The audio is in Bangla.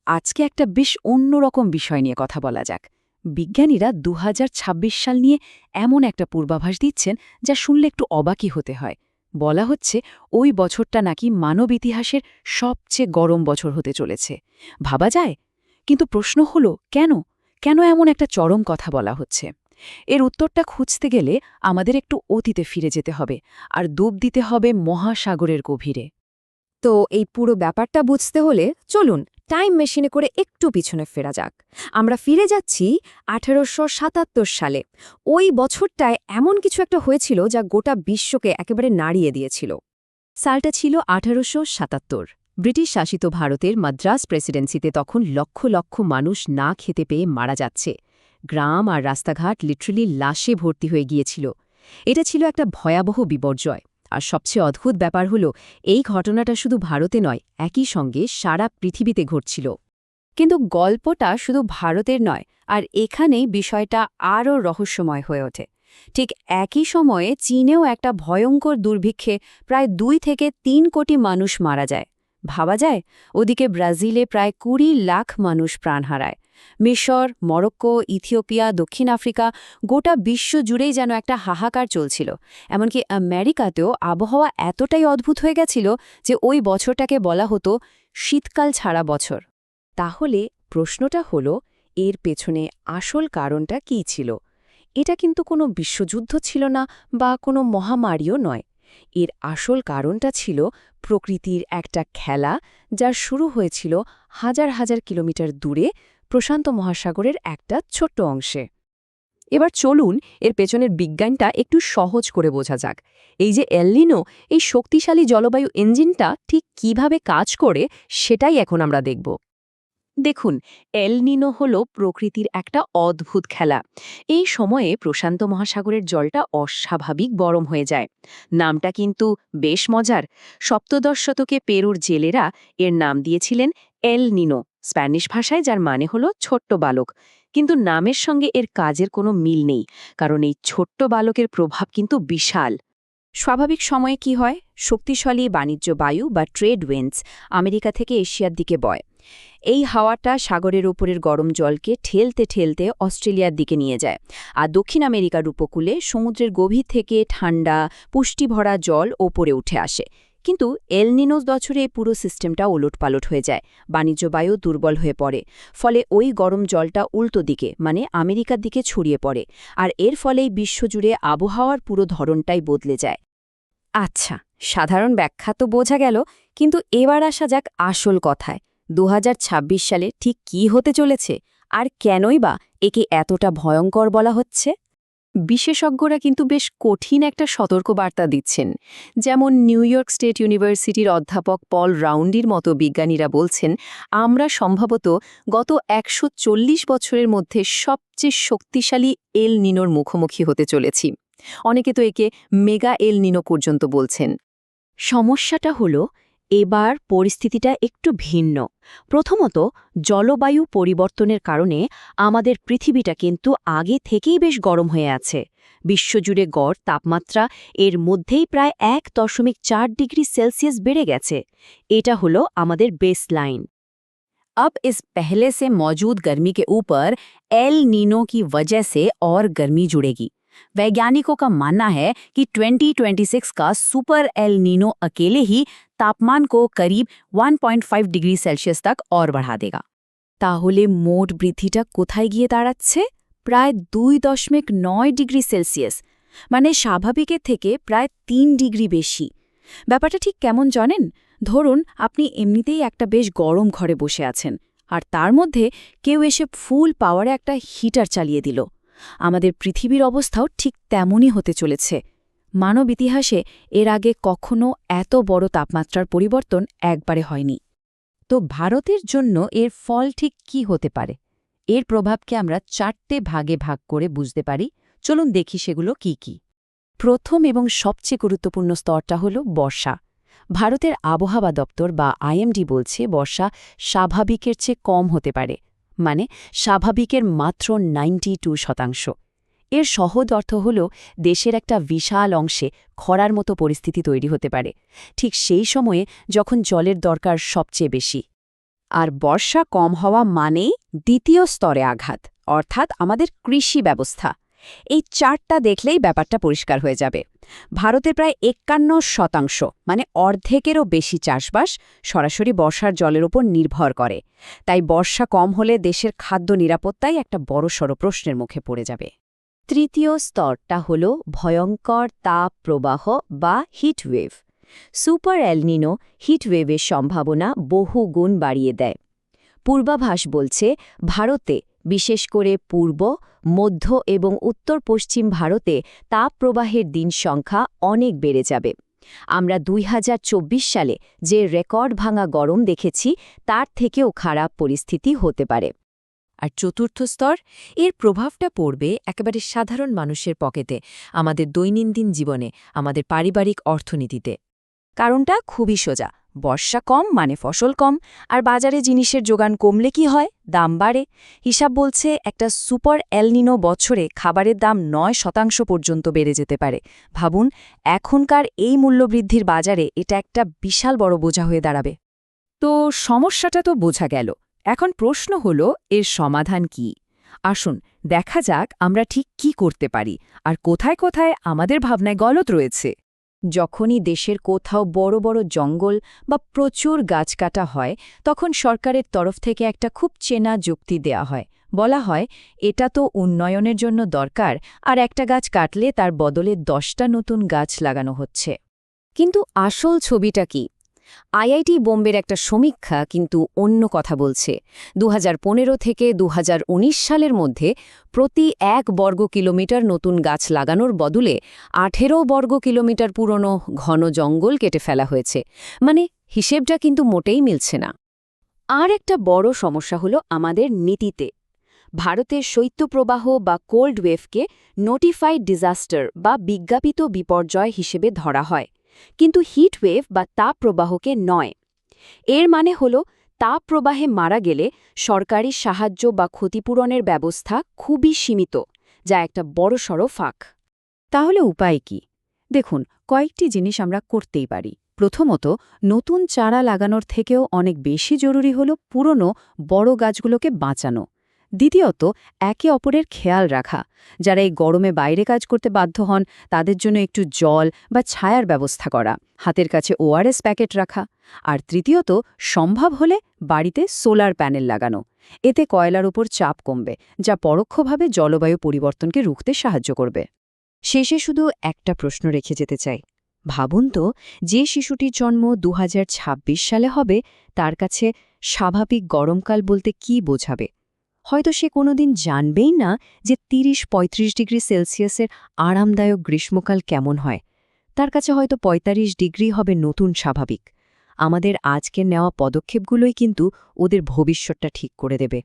আজকে একটা বেশ অন্যরকম বিষয় নিয়ে কথা বলা যাক। বিজ্ঞানীরা ২০২৬ সাল নিয়ে এমন একটা পূর্বাভাস দিচ্ছেন যা শুনলে একটু অবাকই হতে হয়। বলা হচ্ছে ওই বছরটা নাকি মানব ইতিহাসের সবচেয়ে গরম বছর হতে চলেছে। ভাবা যায়? কিন্তু প্রশ্ন হলো কেন? কেন এমন একটা চরম কথা বলা হচ্ছে? এর উত্তরটা খুঁজতে গেলে আমাদের একটু অতীতে ফিরে যেতে হবে, আর ডুব দিতে হবে মহাসাগরের গভীরে। তো এই পুরো ব্যাপারটা বুঝতে হলে চলুন টাইম মেশিনে করে একটু পিছনে ফেরা যাক। আমরা ফিরে যাচ্ছি ১৮৭৭ সালে। ওই বছরটায় এমন কিছু একটা হয়েছিল যা গোটা বিশ্বকে একেবারে নাড়িয়ে দিয়েছিল। সালটা ছিল ১৮৭৭। ব্রিটিশ শাসিত ভারতের মাদ্রাজ প্রেসিডেন্সিতে তখন লক্ষ লক্ষ মানুষ না খেতে পেয়ে মারা যাচ্ছে। গ্রাম আর রাস্তাঘাট লিটারালি লাশে ভর্তি হয়ে গিয়েছিল। এটা ছিল একটা ভয়াবহ বিপর্যয়। আর সবচেয়ে অদ্ভুত ব্যাপার হল এই ঘটনাটা শুধু ভারতে নয়, একই সঙ্গে সারা পৃথিবীতে ঘটছিল। কিন্তু গল্পটা শুধু ভারতের নয়, আর এখানেই বিষয়টা আরও রহস্যময় হয়ে ওঠে। ঠিক একই সময়ে চীনেও একটা ভয়ঙ্কর দুর্ভিক্ষে প্রায় ২ থেকে ৩ কোটি মানুষ মারা যায়। ভাবা যায়, ওদিকে ব্রাজিলে প্রায় ২০ লাখ মানুষ প্রাণ হারায়। মিশর, মরক্কো, ইথিওপিয়া, দক্ষিণ আফ্রিকা, গোটা বিশ্ব জুড়েই যেন একটা হাহাকার চলছিল। এমনকি আমেরিকাতেও আবহাওয়া এতটাই অদ্ভুত হয়ে গেছিল যে ওই বছরটাকে বলা হতো শীতকাল ছাড়া বছর। তাহলে প্রশ্নটা হলো, এর পেছনে আসল কারণটা কী ছিল? এটা কিন্তু কোনো বিশ্বযুদ্ধ ছিল না বা কোনো মহামারীও নয়। এর আসল কারণটা ছিল প্রকৃতির একটা খেলা, যার শুরু হয়েছিল হাজার হাজার কিলোমিটার দূরে প্রশান্ত মহাসাগরের একটা ছোট্ট অংশে। এবার চলুন এর পেছনের বিজ্ঞানটা একটু সহজ করে বোঝা যাক। এই যে এল নিনো, এই শক্তিশালী জলবায়ু ইঞ্জিনটা ঠিক কিভাবে কাজ করে সেটাই এখন আমরা দেখব। দেখুন, এল নিনো হল প্রকৃতির একটা অদ্ভুত খেলা। এই সময়ে প্রশান্ত মহাসাগরের জলটা অস্বাভাবিক গরম হয়ে যায়। নামটা কিন্তু বেশ মজার। সপ্তদশ শতকে পেরুর জেলেরা এর নাম দিয়েছিলেন এল নিনো, স্প্যানিশ ভাষায়, যার মানে হল ছোট্ট বালক। কিন্তু নামের সঙ্গে এর কাজের কোনো মিল নেই, কারণ এই ছোট্ট বালকের প্রভাব কিন্তু বিশাল। স্বাভাবিক সময়ে কি হয়, শক্তিশালী বাণিজ্য বায়ু বা ট্রেড উইন্ডস আমেরিকা থেকে এশিয়ার দিকে বয়। এই হাওয়াটা সাগরের উপরের গরম জলকে ঠেলতে ঠেলতে অস্ট্রেলিয়ার দিকে নিয়ে যায়, আর দক্ষিণ আমেরিকার উপকূলে সমুদ্রের গভীর থেকে ঠান্ডা পুষ্টিভরা জল ওপরে উঠে আসে। কিন্তু এল নিনোস বছরে এই পুরো সিস্টেমটা ওলটপালট হয়ে যায়। বাণিজ্য বায়ু দুর্বল হয়ে পড়ে। ফলে ওই গরম জলটা উল্টো দিকে, মানে আমেরিকার দিকে ছড়িয়ে পড়ে। আর এর ফলেই বিশ্বজুড়ে আবহাওয়ার পুরো ধরনটাই বদলে যায়। আচ্ছা, সাধারণ ব্যাখ্যা তো বোঝা গেল, কিন্তু এবার আসা যাক আসল কথায়। ২০২৬ সালে ঠিক কী হতে চলেছে, আর কেনই বা একে এতটা ভয়ঙ্কর বলা হচ্ছে? বিশেষজ্ঞরা কিন্তু বেশ কঠিন একটা সতর্কবার্তা দিচ্ছেন। যেমন নিউ ইয়র্ক স্টেট ইউনিভার্সিটির অধ্যাপক পল রাউন্ডির মতো বিজ্ঞানীরা বলছেন, আমরা সম্ভবত গত ১৪০ বছরের মধ্যে সবচেয়ে শক্তিশালী এল নিনোর মুখোমুখি হতে চলেছি। অনেকে তো একে মেগা এল নিনো পর্যন্ত বলছেন। সমস্যাটা হলো, এবার পরিস্থিতিটা একটু ভিন্ন। প্রথমত, জলবায়ু পরিবর্তনের কারণে আমাদের পৃথিবীটা কিন্তু আগে থেকেই বেশ গরম হয়ে আছে। বিশ্বজুড়ে গড় তাপমাত্রা এর মধ্যেই প্রায় ১.৪ ডিগ্রি সেলসিয়াস বেড়ে গেছে। এটা হলো আমাদের বেসলাইন। अब इस पहले से मौजूद गर्मी के ऊपर एल नीनो की वजह से और गर्मी जुड़ेगी। वैज्ञानिकों का मानना है कि 2026 का सुपर एल नीनो अकेले ही तापमान को करीब 1.5 डिग्री सेल्सियस तक और बढ़ा देगा। তাহলে মোট বৃদ্ধিটা কোথায় গিয়ে দাঁড়াচ্ছে? প্রায় 2.9 ডিগ্রি সেলসিয়াস, মানে স্বাভাবিকের থেকে প্রায় ৩ ডিগ্রি বেশি। ব্যাপারটা ঠিক কেমন জানেন? ধরুন আপনি এমনিতেই একটা বেশ গরম ঘরে বসে আছেন, আর তার মধ্যে কেউ এসে ফুল পাওয়ারে একটা হিটার চালিয়ে দিল। আমাদের পৃথিবীর অবস্থাও ঠিক তেমনই হতে চলেছে। মানব ইতিহাসে এর আগে কখনো এত বড় তাপমাত্রার পরিবর্তন একবারে হয়নি। তো ভারতের জন্য এর ফল ঠিক কি হতে পারে? এর প্রভাবকে আমরা ৪টে ভাগে ভাগ করে বুঝতে পারি। চলুন দেখি সেগুলো কি কি। প্রথম এবং সবচেয়ে গুরুত্বপূর্ণ স্তরটা হল বর্ষা। ভারতের আবহাওয়া দপ্তর বা আইএমডি বলছে বর্ষা স্বাভাবিকের চেয়ে কম হতে পারে, মানে স্বাভাবিকের মাত্র 92%। এর সহজ অর্থ হল দেশের একটা বিশাল অংশে খরার মতো পরিস্থিতি তৈরি হতে পারে, ঠিক সেই সময়ে যখন জলের দরকার সবচেয়ে বেশি। আর বর্ষা কম হওয়া মানেই দ্বিতীয় স্তরে আঘাত, অর্থাৎ আমাদের কৃষি ব্যবস্থা। এই চারটা দেখলেই ব্যাপারটা পরিষ্কার হয়ে যাবে। ভারতের প্রায় ৫১%, মানে অর্ধেকেরও বেশি চাষবাস সরাসরি বর্ষার জলের উপর নির্ভর করে। তাই বর্ষা কম হলে দেশের খাদ্য নিরাপত্তাই একটা বড়সড় প্রশ্নের মুখে পড়ে যাবে। তৃতীয় স্তরটা হল ভয়ঙ্কর তাপ প্রবাহ বা হিটওয়েভ। সুপার এলনিনো হিটওয়েভের সম্ভাবনা বহু গুণ বাড়িয়ে দেয়। পূর্বাভাস বলছে ভারতে, বিশেষ করে পূর্ব, মধ্য এবং উত্তর পশ্চিম ভারতে তাপপ্রবাহের দিন সংখ্যা অনেক বেড়ে যাবে। আমরা ২০২৪ সালে যে রেকর্ড ভাঙা গরম দেখেছি তার থেকেও খারাপ পরিস্থিতি হতে পারে। আর চতুর্থ স্তর, এর প্রভাবটা পড়বে একেবারে সাধারণ মানুষের পকেটে, আমাদের দৈনন্দিন জীবনে, আমাদের পারিবারিক অর্থনীতিতে। কারণটা খুবই সোজা, বর্ষা কম মানে ফসল কম, আর বাজারে জিনিসের যোগান কমলে কি হয়? দাম বাড়ে। হিসাব বলছে একটা সুপার এলনিনো বছরে খাবারের দাম ৯% পর্যন্ত বেড়ে যেতে পারে। ভাবুন, এখনকার এই মূল্যবৃদ্ধির বাজারে এটা একটা বিশাল বড় বোঝা হয়ে দাঁড়াবে। তো সমস্যাটা তো বোঝা গেল। এখন প্রশ্ন হল, এর সমাধান কি? আসুন দেখা যাক আমরা ঠিক কি করতে পারি, আর কোথায় কোথায় আমাদের ভাবনায় গলত রয়েছে। যখনই দেশের কোথাও বড় বড় জঙ্গল বা প্রচুর গাছ কাটা হয়, তখন সরকারের তরফ থেকে একটা খুব চেনা যুক্তি দেয়া হয়। বলা হয়, এটা তো উন্নয়নের জন্য দরকার, আর একটা গাছ কাটলে তার বদলে 10টা নতুন গাছ লাগানো হচ্ছে। কিন্তু আসল ছবিটা কি? আইআইটি বোম্বের একটা সমীক্ষা কিন্তু অন্য কথা বলছে। ২০১৫ থেকে ২০১৯ সালের মধ্যে প্রতি ১ বর্গ কিলোমিটার নতুন গাছ লাগানোর বদলে ১৮ বর্গ কিলোমিটার পুরনো ঘন জঙ্গল কেটে ফেলা হয়েছে। মানে হিসেবটা কিন্তু মোটেই মিলছে না। আর একটা বড় সমস্যা হলো আমাদের নীতিতে। ভারতের শৈত্যপ্রবাহ বা কোল্ড ওয়েভকে নোটিফাইড ডিজাস্টার বা বিজ্ঞাপিত বিপর্যয় হিসেবে ধরা হয়, কিন্তু হিটওয়েভ বা তাপপ্রবাহকে নয়। এর মানে হল, তাপপ্রবাহে মারা গেলে সরকারি সাহায্য বা ক্ষতিপূরণের ব্যবস্থা খুবই সীমিত, যা একটা বড়সড় ফাঁক। তাহলে উপায় কি? দেখুন, কয়েকটি জিনিস আমরা করতেই পারি। প্রথমত, নতুন চারা লাগানোর থেকেও অনেক বেশি জরুরি হল পুরনো বড় গাছগুলোকে বাঁচানো। দ্বিতীয়ত, একে অপরের খেয়াল রাখা। যারা এই গরমে বাইরে কাজ করতে বাধ্য হন, তাদের জন্য একটু জল বা ছায়ার ব্যবস্থা করা, হাতের কাছে ওআরএস প্যাকেট রাখা। আর তৃতীয়ত, সম্ভব হলে বাড়িতে সোলার প্যানেল লাগানো। এতে কয়লার উপর চাপ কমবে, যা পরোক্ষভাবে জলবায়ু পরিবর্তনকে রুখতে সাহায্য করবে। শেষে শুধু একটা প্রশ্ন রেখে যেতে চাই। ভাবুন তো, যে শিশুটির জন্ম ২০২৬ সালে হবে, তার কাছে স্বাভাবিক গরমকাল বলতে কি বোঝাবে? হয়তো সে কোনোদিন জানবেই না যে ৩০-৩৫ ডিগ্রি সেলসিয়াসের আরামদায়ক গ্রীষ্মকাল কেমন হয়। তার কাছে হয়তো ৪৫ ডিগ্রি হবে নতুন স্বাভাবিক। আমাদের আজকের নেওয়া পদক্ষেপগুলোই কিন্তু ওদের ভবিষ্যৎটা ঠিক করে দেবে।